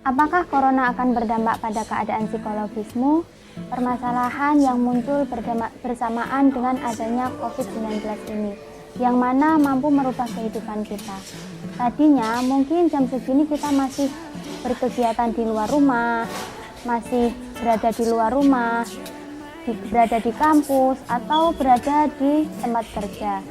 Apakah corona akan berdampak pada keadaan psikologismu? Permasalahan yang muncul bersamaan dengan adanya COVID-19 ini, yang mana mampu merubah kehidupan kita. Tadinya mungkin jam segini kita masih berkegiatan di luar rumah, masih berada di luar rumah, berada di kampus, atau berada di tempat kerja.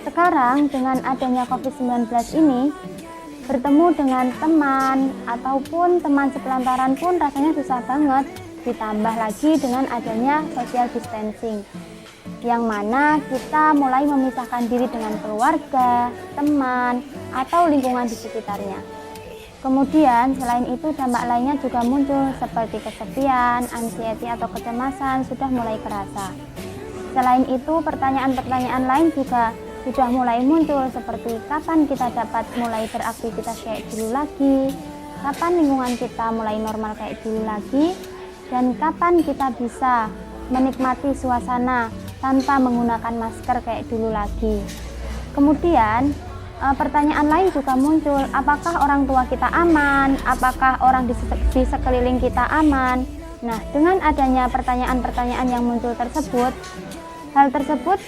Sekarang dengan adanya COVID-19 ini, bertemu dengan teman ataupun teman sepelantaran pun rasanya susah banget, ditambah lagi dengan adanya social distancing, yang mana kita mulai memisahkan diri dengan keluarga, teman, atau lingkungan di sekitarnya. Kemudian selain itu dampak lainnya juga muncul seperti kesepian, anxiety atau kecemasan sudah mulai kerasa. Selain itu pertanyaan-pertanyaan lain juga sudah mulai muncul seperti kapan kita dapat mulai beraktivitas kayak dulu lagi, kapan lingkungan kita mulai normal kayak dulu lagi, dan kapan kita bisa menikmati suasana tanpa menggunakan masker kayak dulu lagi. Kemudian pertanyaan lain juga muncul, apakah orang tua kita aman, apakah orang di sekeliling kita aman. Nah, dengan adanya pertanyaan-pertanyaan yang muncul tersebut, hal tersebut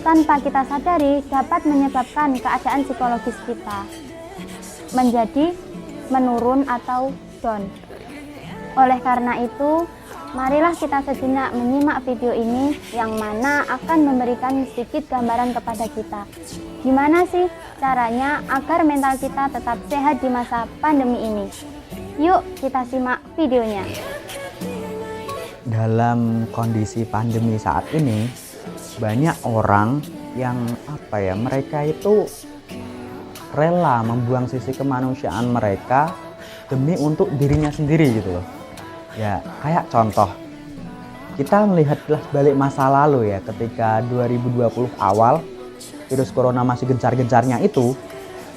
tanpa kita sadari dapat menyebabkan keadaan psikologis kita menjadi menurun atau down. Oleh karena itu, marilah kita sejenak menyimak video ini yang mana akan memberikan sedikit gambaran kepada kita. Gimana sih caranya agar mental kita tetap sehat di masa pandemi ini? Yuk kita simak videonya. Dalam kondisi pandemi saat ini, banyak orang yang mereka itu rela membuang sisi kemanusiaan mereka demi untuk dirinya sendiri gitu loh. Ya, kayak contoh, kita melihat balik masa lalu ya, ketika 2020 awal virus corona masih gencar-gencarnya itu.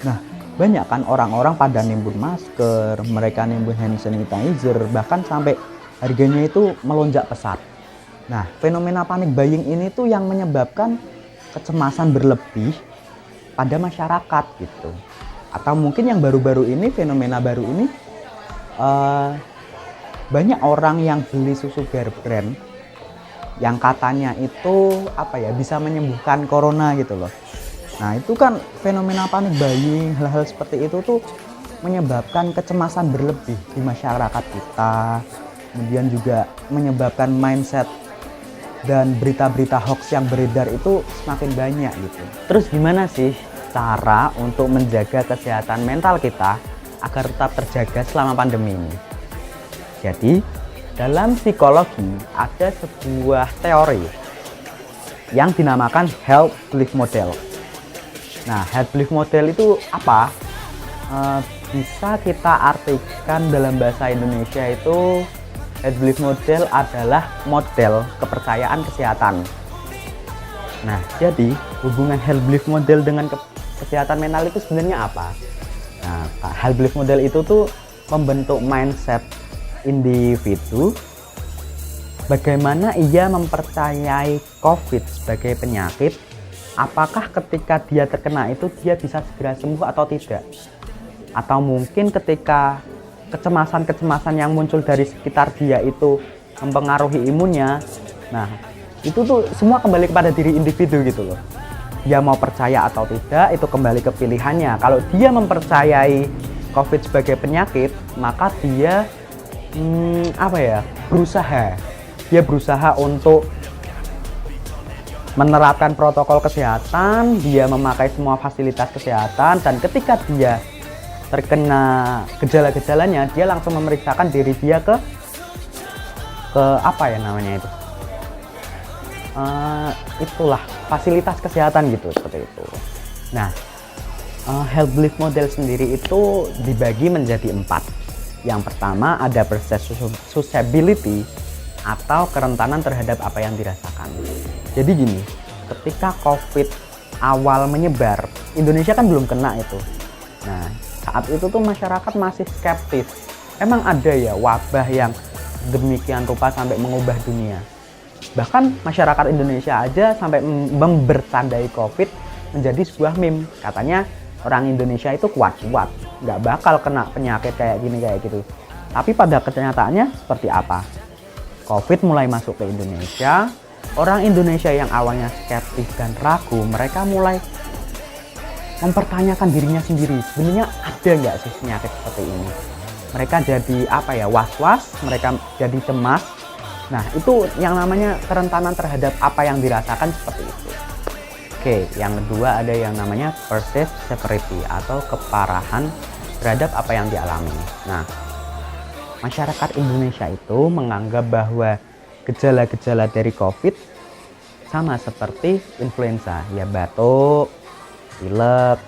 Nah, banyak kan orang-orang pada nimbun masker, mereka nimbun hand sanitizer, bahkan sampai harganya itu melonjak pesat. Nah, fenomena panic buying ini tuh yang menyebabkan kecemasan berlebih pada masyarakat gitu. Atau mungkin yang baru-baru ini, fenomena baru ini, banyak orang yang beli susu Bear Brand yang katanya itu bisa menyembuhkan corona gitu loh. Nah, itu kan fenomena panic buying, hal-hal seperti itu tuh menyebabkan kecemasan berlebih di masyarakat kita. Kemudian juga menyebabkan mindset dan berita-berita hoax yang beredar itu semakin banyak gitu. Terus gimana sih cara untuk menjaga kesehatan mental kita agar tetap terjaga selama pandemi ini? Jadi, dalam psikologi ada sebuah teori yang dinamakan Health Belief Model. Nah, Health Belief Model itu apa? Bisa kita artikan dalam bahasa Indonesia itu, Health Belief Model adalah model kepercayaan kesehatan. Nah, jadi hubungan Health Belief Model dengan kesehatan mental itu sebenarnya apa? Nah, Health Belief Model itu tuh membentuk mindset individu bagaimana ia mempercayai COVID sebagai penyakit. Apakah ketika dia terkena itu dia bisa segera sembuh atau tidak? Atau mungkin ketika kecemasan-kecemasan yang muncul dari sekitar dia itu mempengaruhi imunnya. Nah, itu tuh semua kembali kepada diri individu gitu loh. Dia mau percaya atau tidak itu kembali ke pilihannya. Kalau dia mempercayai COVID sebagai penyakit, maka dia berusaha untuk menerapkan protokol kesehatan, dia memakai semua fasilitas kesehatan, dan ketika dia terkena gejala-gejalanya, dia langsung memeriksakan diri dia ke itulah fasilitas kesehatan gitu, seperti itu. Nah, Health Belief Model sendiri itu dibagi menjadi 4. Yang pertama ada perceived susceptibility atau kerentanan terhadap apa yang dirasakan. Jadi gini, ketika COVID awal menyebar, Indonesia kan belum kena itu. Nah, saat itu tuh masyarakat masih skeptis. Emang ada ya wabah yang demikian rupa sampai mengubah dunia? Bahkan masyarakat Indonesia aja sampai membercandai COVID menjadi sebuah meme. Katanya orang Indonesia itu kuat-kuat, nggak bakal kena penyakit kayak gini kayak gitu. Tapi pada kenyataannya seperti apa? COVID mulai masuk ke Indonesia, orang Indonesia yang awalnya skeptis dan ragu, mereka mulai mempertanyakan dirinya sendiri, sebenarnya ada nggak sih penyakit seperti ini? Mereka jadi was-was, mereka jadi cemas. Nah, itu yang namanya kerentanan terhadap apa yang dirasakan seperti itu. Oke, yang kedua ada yang namanya perceived severity atau keparahan terhadap apa yang dialami. Nah, masyarakat Indonesia itu menganggap bahwa gejala-gejala dari COVID sama seperti influenza, ya batuk, pilek.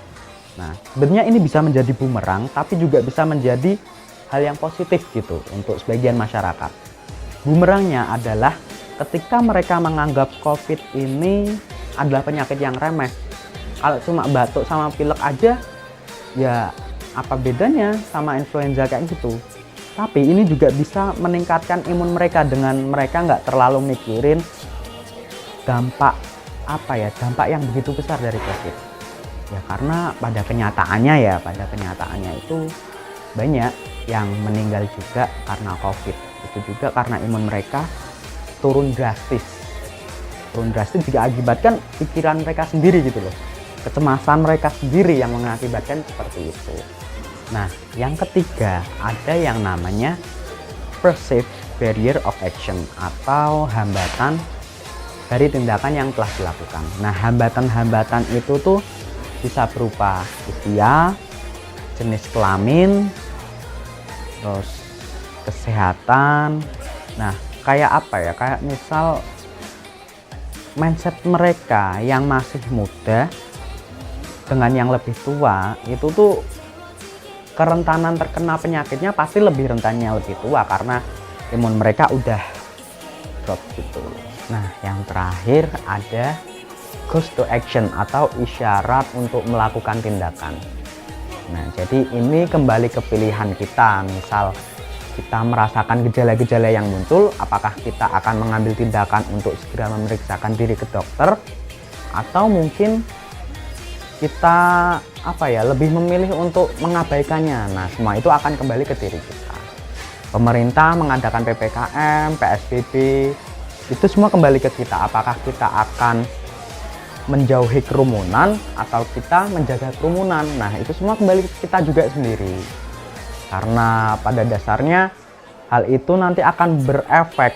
Nah, sebenarnya ini bisa menjadi bumerang, tapi juga bisa menjadi hal yang positif gitu untuk sebagian masyarakat. Bumerangnya adalah ketika mereka menganggap COVID ini adalah penyakit yang remeh. Kalau cuma batuk sama pilek aja, ya apa bedanya sama influenza kayak gitu. Tapi ini juga bisa meningkatkan imun mereka dengan mereka nggak terlalu mikirin dampak yang begitu besar dari COVID. Ya karena pada kenyataannya itu banyak yang meninggal juga karena COVID. Itu juga karena imun mereka turun drastis juga akibatkan pikiran mereka sendiri gitu loh, kecemasan mereka sendiri yang mengakibatkan seperti itu. Nah, yang ketiga ada yang namanya perceived barrier of action atau hambatan dari tindakan yang telah dilakukan. Nah, hambatan-hambatan itu tuh bisa berupa usia, jenis kelamin, terus kesehatan. Nah, kayak kayak misal mindset mereka yang masih muda dengan yang lebih tua itu tuh kerentanan terkena penyakitnya pasti lebih rentannya lebih tua karena imun mereka udah drop gitu. Nah, yang terakhir ada call to action atau isyarat untuk melakukan tindakan. Nah, jadi ini kembali ke pilihan kita. Misal kita merasakan gejala-gejala yang muncul, apakah kita akan mengambil tindakan untuk segera memeriksakan diri ke dokter, atau mungkin kita lebih memilih untuk mengabaikannya. Nah, semua itu akan kembali ke diri kita. Pemerintah mengadakan PPKM, PSBB, itu semua kembali ke kita. Apakah kita akan menjauhi kerumunan atau kita menjaga kerumunan. Nah, itu semua kembali ke kita juga sendiri. Karena pada dasarnya hal itu nanti akan berefek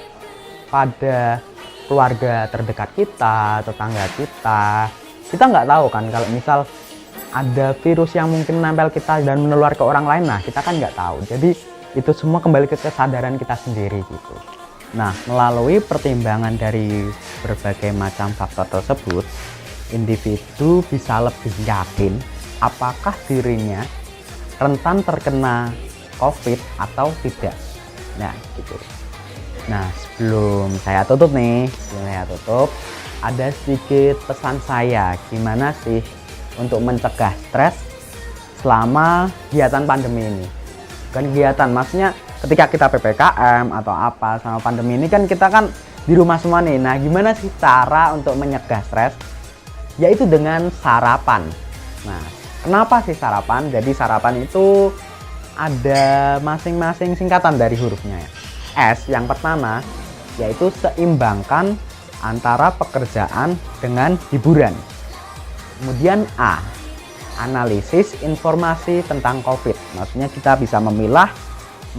pada keluarga terdekat kita, tetangga kita. Kita nggak tahu kan kalau misal ada virus yang mungkin nempel kita dan menular ke orang lain, nah kita kan nggak tahu. Jadi itu semua kembali ke kesadaran kita sendiri gitu. Nah, melalui pertimbangan dari berbagai macam faktor tersebut, individu bisa lebih yakin apakah dirinya rentan terkena COVID atau tidak. Nah, gitu. Nah, sebelum saya tutup, ada sedikit pesan saya gimana sih untuk mencegah stres selama kegiatan pandemi ini. Bukan kegiatan, maksudnya ketika kita PPKM atau apa sama pandemi ini kan kita kan di rumah semua nih. Nah, gimana sih cara untuk mencegah stres? Yaitu dengan sarapan. Nah, kenapa sih sarapan? Jadi sarapan itu ada masing-masing singkatan dari hurufnya ya. S yang pertama yaitu seimbangkan antara pekerjaan dengan hiburan. Kemudian A, analisis informasi tentang COVID. Maksudnya kita bisa memilah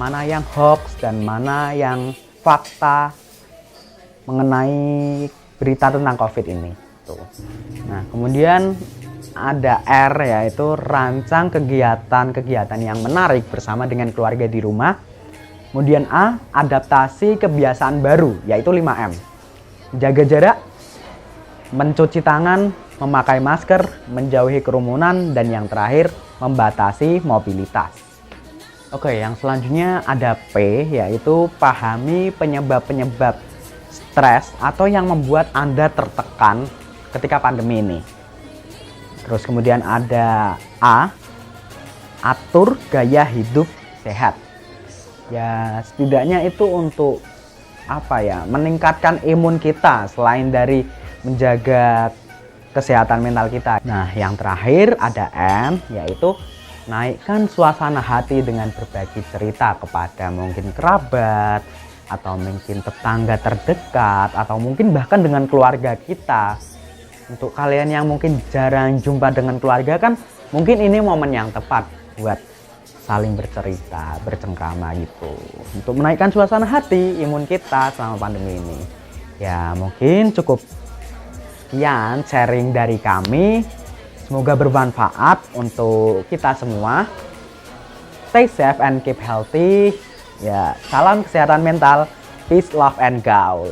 mana yang hoax dan mana yang fakta mengenai berita tentang COVID ini. Tuh. Nah, kemudian ada R yaitu rancang kegiatan-kegiatan yang menarik bersama dengan keluarga di rumah. Kemudian A, adaptasi kebiasaan baru yaitu 5M. Jaga jarak, mencuci tangan, memakai masker, menjauhi kerumunan, dan yang terakhir membatasi mobilitas. Oke, yang selanjutnya ada P yaitu pahami penyebab-penyebab stres atau yang membuat Anda tertekan ketika pandemi ini. Terus kemudian ada A, atur gaya hidup sehat. Ya setidaknya itu untuk meningkatkan imun kita selain dari menjaga kesehatan mental kita. Nah, yang terakhir ada M, yaitu naikkan suasana hati dengan berbagi cerita kepada mungkin kerabat, atau mungkin tetangga terdekat, atau mungkin bahkan dengan keluarga kita. Untuk kalian yang mungkin jarang jumpa dengan keluarga kan, mungkin ini momen yang tepat buat saling bercerita, bercengkrama gitu. Untuk menaikkan suasana hati, imun kita selama pandemi ini. Ya mungkin cukup sekian sharing dari kami. Semoga bermanfaat untuk kita semua. Stay safe and keep healthy. Ya, salam kesehatan mental. Peace, love, and gaul.